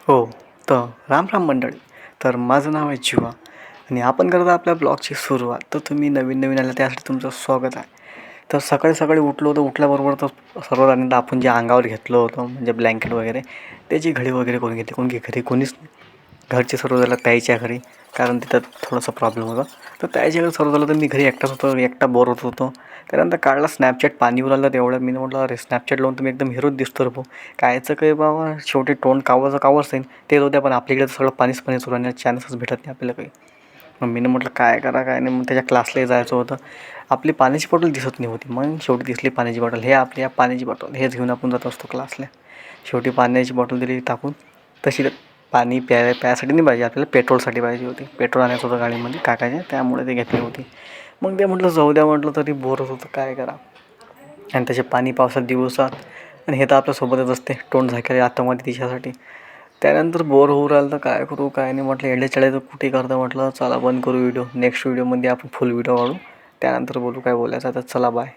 हो, तर राम राम मंडळी. तर माझं नाव आहे जीवा आणि आपण करत आपल्या ब्लॉगची सुरुवात. तर तुम्ही नवीन आला त्यासाठी तुमचं स्वागत आहे. तर सकाळी सकाळी उठलो तर उठल्याबरोबर तर सर्वात आधी आपण जे अंगावर घेतलं होतं म्हणजे ब्लँकेट वगैरे त्याची घडी वगैरे करून घेतली. कोण की घरी कोणीच नाही. घरचे सर्व झालं ताईच्या घरी, कारण तिथं थोडासा प्रॉब्लेम होता. तर ताईच्या घरी सर्व झालं तर मी घरी एकटाच होतो, एकटा बोर होत होतो. त्यानंतर काढला स्नॅपचॅट, पाणी उरालं तेवढ्यात मी म्हटलं अरे स्नॅपचॅट लावून तुम्ही एकदम हिरोच दिसतो रे भाऊ. कायचं काही बाबा, शेवटी तोंड कावचं कावच आहे. ते होत्या पण आपल्याकडे तर सगळं पाणीच पाणी सुरू आणि चान्सच भेटत नाही आपल्याला काही. मग मी म्हटलं काय करा काय नाही. मग त्याच्या क्लासलाही जायचं होतं. आपली पाण्याची बॉटल दिसत नाही होती. मग शेवटी दिसली पाण्याची बॉटल. हे आपली पाण्याची बॉटल हेच घेऊन आपण जात असतो क्लासला. शेवटी पाण्याची बॉटल दिली टाकून. तशी पाणी प्यायसाठी नाही पाहिजे आपल्याला, पेट्रोलसाठी पाहिजे होती. पेट्रोल आणायचं होतं गाडीमध्ये काकाच्या, त्यामुळे ते घेतली होती. मग ते म्हटलं जाऊ द्या, म्हटलं तरी बोर होत होतं काय करा. आणि त्याचे पाणी पावसात दिवसात आणि हे तर आपल्यासोबतच असते, तोंड झाकेल आतमध्ये तिच्यासाठी. त्यानंतर बोर होऊ राहिलं तर काय करू काय नाही. म्हटलं येडे तर कुठे करतं, म्हटलं चला बंद करू व्हिडिओ. नेक्स्ट व्हिडिओमध्ये आपण फुल व्हिडिओ काढू, त्यानंतर बोलू काय बोलायचं. तर चला बाय.